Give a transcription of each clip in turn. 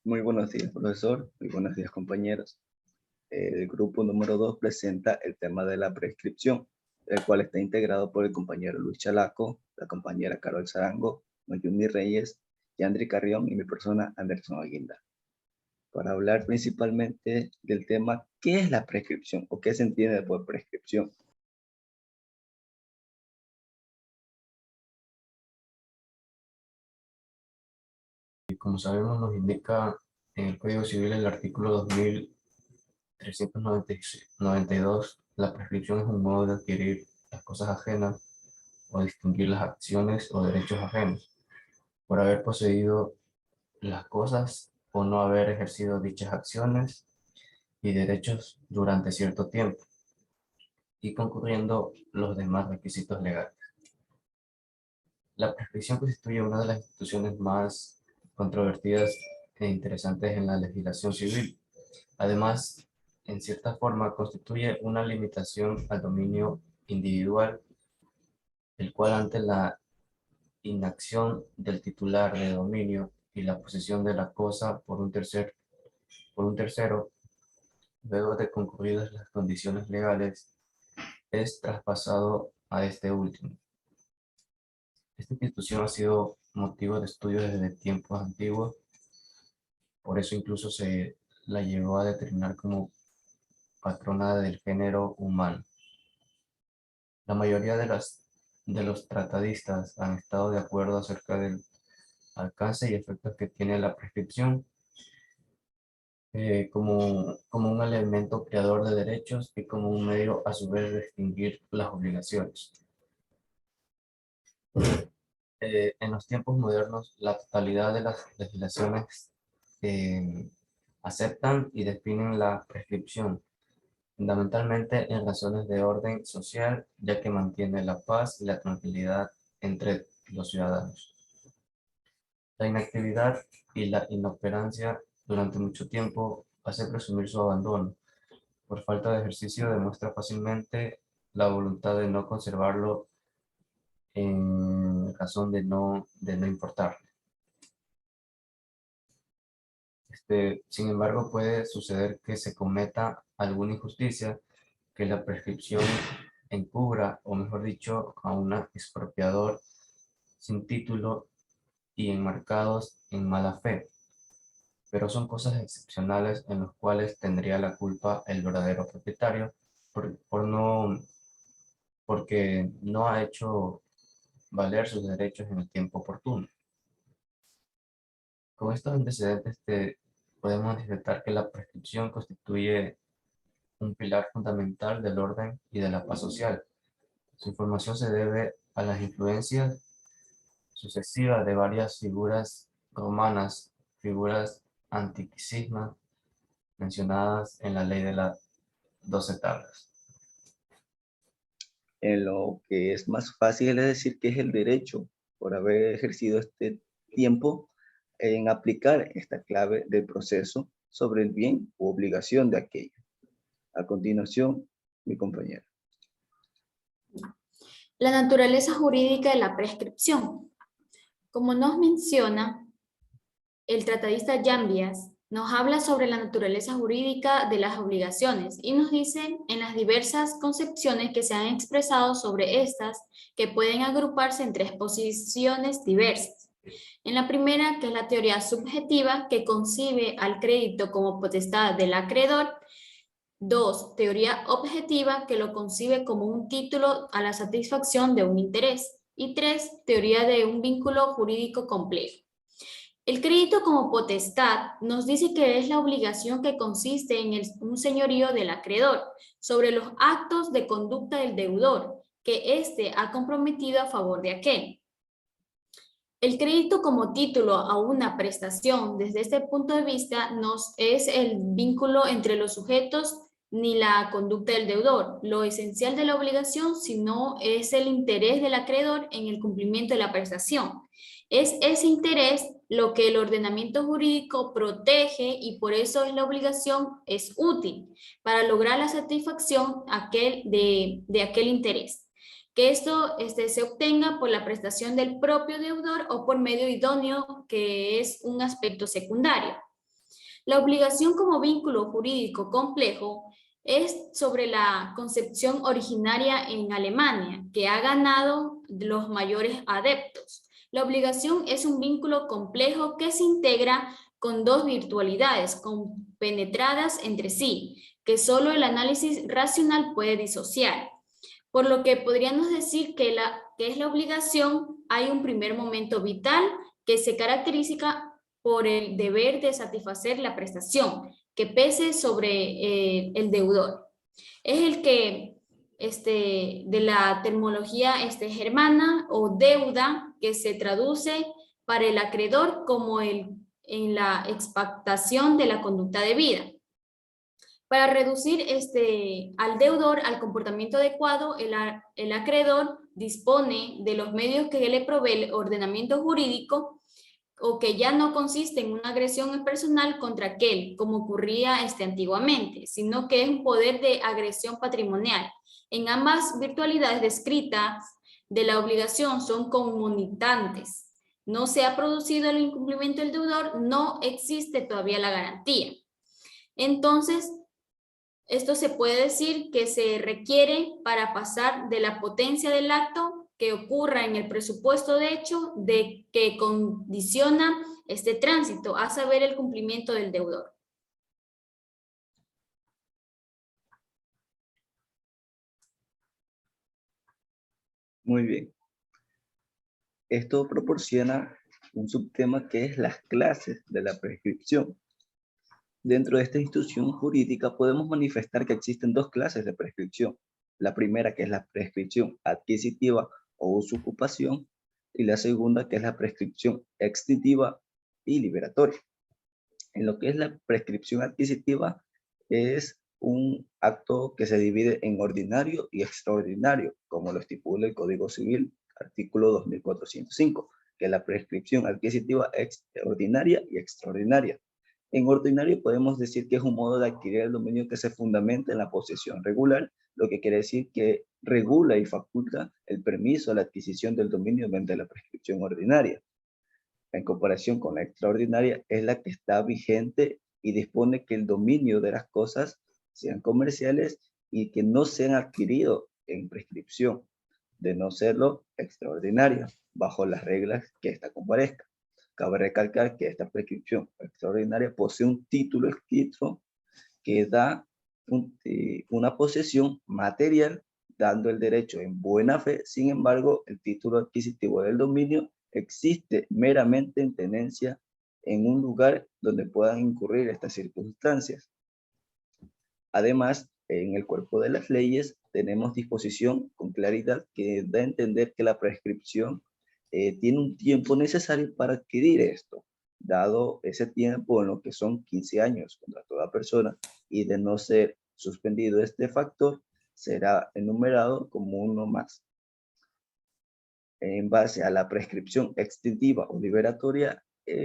Muy buenos días, profesor. Muy buenos días, compañeros. El grupo número 2 presenta el tema de la prescripción, el cual está integrado por el compañero Luis Chalaco, la compañera Carol Sarango, Mayumi Reyes, Yandri Carrión y mi persona Anderson Aguinda. Para hablar principalmente del tema, ¿qué es la prescripción o qué se entiende por prescripción? Como sabemos, nos indica en el Código Civil el artículo 2392, la prescripción es un modo de adquirir las cosas ajenas o distinguir las acciones o derechos ajenos por haber poseído las cosas o no haber ejercido dichas acciones y derechos durante cierto tiempo y concurriendo los demás requisitos legales. La prescripción constituye una de las instituciones más controvertidas e interesantes en la legislación civil. Además, en cierta forma, constituye una limitación al dominio individual, el cual ante la inacción del titular de dominio y la posesión de la cosa por un tercero, luego de concurridas las condiciones legales, es traspasado a este último. Esta institución ha sido motivo de estudio desde tiempos antiguos, por eso incluso se la llegó a determinar como patrona del género humano. La mayoría de los tratadistas han estado de acuerdo acerca del alcance y efectos que tiene la prescripción como un elemento creador de derechos y como un medio a su vez de extinguir las obligaciones. En los tiempos modernos, la totalidad de las legislaciones aceptan y definen la prescripción, fundamentalmente en razones de orden social, ya que mantiene la paz y la tranquilidad entre los ciudadanos. La inactividad y la inoperancia durante mucho tiempo hace presumir su abandono. Por falta de ejercicio demuestra fácilmente la voluntad de no conservarlo en razón de no importar. Sin embargo, puede suceder que se cometa alguna injusticia, que la prescripción encubra, o mejor dicho, a un expropiador sin título y enmarcados en mala fe. Pero son cosas excepcionales en las cuales tendría la culpa el verdadero propietario porque no ha hecho valer sus derechos en el tiempo oportuno. Con estos antecedentes podemos manifestar que la prescripción constituye un pilar fundamental del orden y de la paz social. Su formación se debe a las influencias sucesivas de varias figuras romanas, figuras antiquísimas mencionadas en la ley de las 12 tablas. En lo que es más fácil es decir que es el derecho por haber ejercido este tiempo en aplicar esta clave del proceso sobre el bien u obligación de aquello. A continuación, mi compañero. La naturaleza jurídica de la prescripción. Como nos menciona el tratadista Jambias, nos habla sobre la naturaleza jurídica de las obligaciones y nos dice en las diversas concepciones que se han expresado sobre estas que pueden agruparse en tres posiciones diversas. En la primera, que es la teoría subjetiva, que concibe al crédito como potestad del acreedor. 2, teoría objetiva, que lo concibe como un título a la satisfacción de un interés. Y 3, teoría de un vínculo jurídico complejo. El crédito como potestad nos dice que es la obligación que consiste en un señorío del acreedor sobre los actos de conducta del deudor que éste ha comprometido a favor de aquel. El crédito como título a una prestación, desde este punto de vista, no es el vínculo entre los sujetos ni la conducta del deudor, lo esencial de la obligación, sino es el interés del acreedor en el cumplimiento de la prestación. Es ese interés lo que el ordenamiento jurídico protege y por eso es la obligación es útil para lograr la satisfacción de aquel interés. Que esto se obtenga por la prestación del propio deudor o por medio idóneo, que es un aspecto secundario. La obligación como vínculo jurídico complejo es sobre la concepción originaria en Alemania, que ha ganado los mayores adeptos. La obligación es un vínculo complejo que se integra con dos virtualidades compenetradas entre sí, que solo el análisis racional puede disociar. Por lo que podríamos decir que es la obligación, hay un primer momento vital que se caracteriza por el deber de satisfacer la prestación, que pese sobre el deudor. Es el que, de la terminología germana o deuda, que se traduce para el acreedor como en la expectación de la conducta debida. Para reducir al deudor al comportamiento adecuado, el acreedor dispone de los medios que le provee el ordenamiento jurídico, o que ya no consiste en una agresión personal contra aquel, como ocurría antiguamente, sino que es un poder de agresión patrimonial. En ambas virtualidades descritas de la obligación son comunitantes. No se ha producido el incumplimiento del deudor, no existe todavía la garantía. Entonces, esto se puede decir que se requiere para pasar de la potencia del acto que ocurra en el presupuesto de hecho de que condiciona este tránsito, a saber, el cumplimiento del deudor. Muy bien. Esto proporciona un subtema que es las clases de la prescripción. Dentro de esta institución jurídica podemos manifestar que existen dos clases de prescripción. La primera, que es la prescripción adquisitiva o usuocupación, y la segunda, que es la prescripción extintiva y liberatoria. En lo que es la prescripción adquisitiva, es un acto que se divide en ordinario y extraordinario, como lo estipula el Código Civil, artículo 2405, que la prescripción adquisitiva es ordinaria y extraordinaria. En ordinario podemos decir que es un modo de adquirir el dominio que se fundamenta en la posesión regular, lo que quiere decir que regula y faculta el permiso a la adquisición del dominio mediante la prescripción ordinaria. En comparación con la extraordinaria, es la que está vigente y dispone que el dominio de las cosas sean comerciales y que no sean adquiridos en prescripción, de no serlo extraordinaria, bajo las reglas que ésta comparezca. Cabe recalcar que esta prescripción extraordinaria posee un título escrito que da una posesión material, dando el derecho en buena fe. Sin embargo, el título adquisitivo del dominio existe meramente en tenencia en un lugar donde puedan incurrir estas circunstancias. Además, en el cuerpo de las leyes tenemos disposición con claridad que da a entender que la prescripción tiene un tiempo necesario para adquirir esto, dado ese tiempo en lo que son 15 años contra toda persona, y de no ser suspendido este factor, será enumerado como uno más. En base a la prescripción extintiva o liberatoria,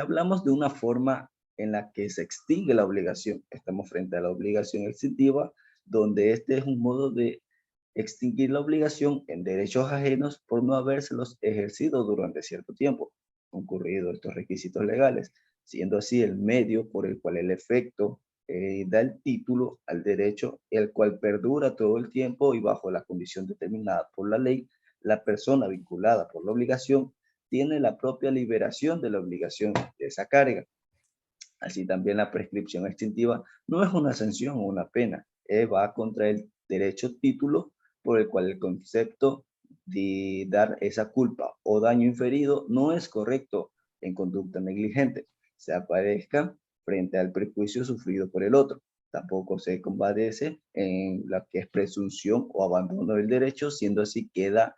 hablamos de una forma en la que se extingue la obligación. Estamos frente a la obligación extintiva, donde este es un modo de extinguir la obligación en derechos ajenos por no habérselos ejercido durante cierto tiempo, concurrido estos requisitos legales, siendo así el medio por el cual el efecto da el título al derecho, el cual perdura todo el tiempo y bajo la condición determinada por la ley. La persona vinculada por la obligación tiene la propia liberación de la obligación de esa carga. Así también la prescripción extintiva no es una sanción o una pena, va contra el derecho título por el cual el concepto de dar esa culpa o daño inferido no es correcto en conducta negligente, se aparezca frente al perjuicio sufrido por el otro. Tampoco se compadece en la que es presunción o abandono del derecho, siendo así queda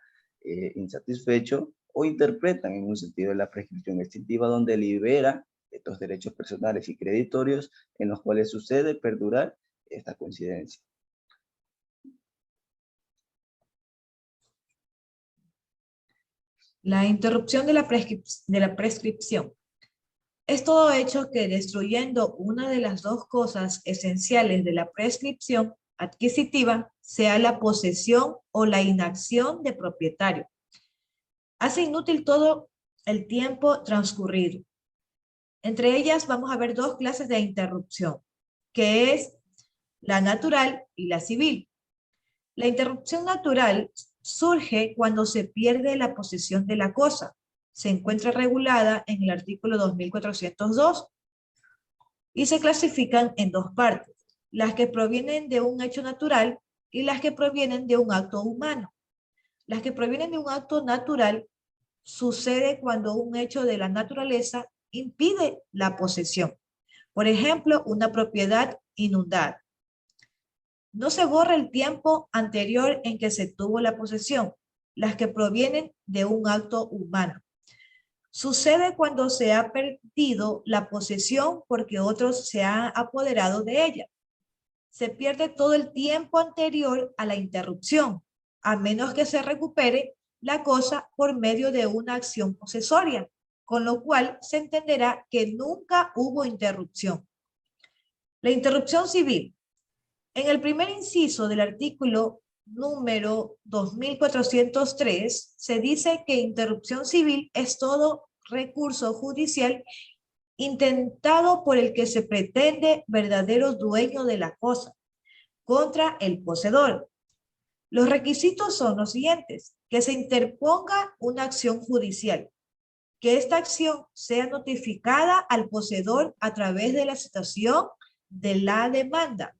insatisfecho o interpretan en un sentido de la prescripción extintiva, donde libera estos derechos personales y creditorios en los cuales sucede perdurar esta coincidencia. La interrupción de la prescripción. Es todo hecho que, destruyendo una de las dos cosas esenciales de la prescripción adquisitiva, sea la posesión o la inacción de propietario, hace inútil todo el tiempo transcurrido. Entre ellas vamos a ver dos clases de interrupción, que es la natural y la civil. La interrupción natural surge cuando se pierde la posesión de la cosa. Se encuentra regulada en el artículo 2402 y se clasifican en dos partes, las que provienen de un hecho natural y las que provienen de un acto humano. Las que provienen de un acto natural sucede cuando un hecho de la naturaleza impide la posesión. Por ejemplo, una propiedad inundada. No se borra el tiempo anterior en que se tuvo la posesión, las que provienen de un acto humano. Sucede cuando se ha perdido la posesión porque otros se han apoderado de ella. Se pierde todo el tiempo anterior a la interrupción, a menos que se recupere la cosa por medio de una acción posesoria, con lo cual se entenderá que nunca hubo interrupción. La interrupción civil. En el primer inciso del artículo número 2403 se dice que interrupción civil es todo recurso judicial intentado por el que se pretende verdadero dueño de la cosa contra el poseedor. Los requisitos son los siguientes: que se interponga una acción judicial, que esta acción sea notificada al poseedor a través de la citación de la demanda,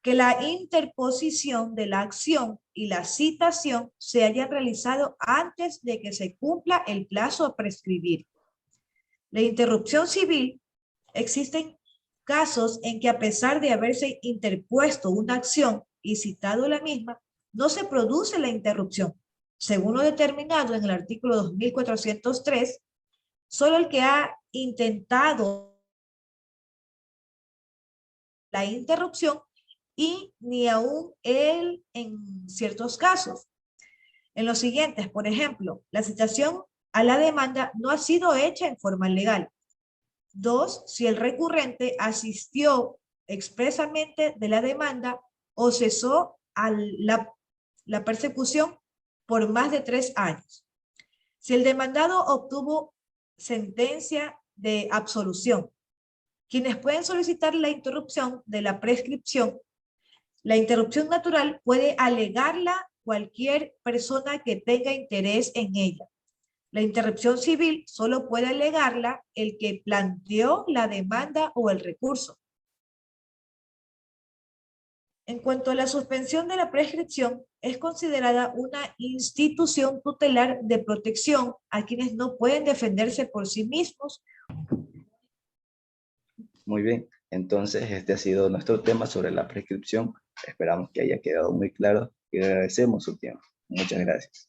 que la interposición de la acción y la citación se hayan realizado antes de que se cumpla el plazo a prescribir. La interrupción civil, existen casos en que a pesar de haberse interpuesto una acción y citado la misma, no se produce la interrupción. Según lo determinado en el artículo 2403, solo el que ha intentado la interrupción y ni aún él en ciertos casos. En los siguientes, por ejemplo, la citación a la demanda no ha sido hecha en forma legal. 2, si el recurrente asistió expresamente de la demanda o cesó a la persecución por más de 3 años. Si el demandado obtuvo sentencia de absolución. Quienes pueden solicitar la interrupción de la prescripción. La interrupción natural puede alegarla cualquier persona que tenga interés en ella. La interrupción civil solo puede alegarla el que planteó la demanda o el recurso. En cuanto a la suspensión de la prescripción, es considerada una institución tutelar de protección a quienes no pueden defenderse por sí mismos. Muy bien, entonces este ha sido nuestro tema sobre la prescripción. Esperamos que haya quedado muy claro y agradecemos su tiempo. Muchas gracias.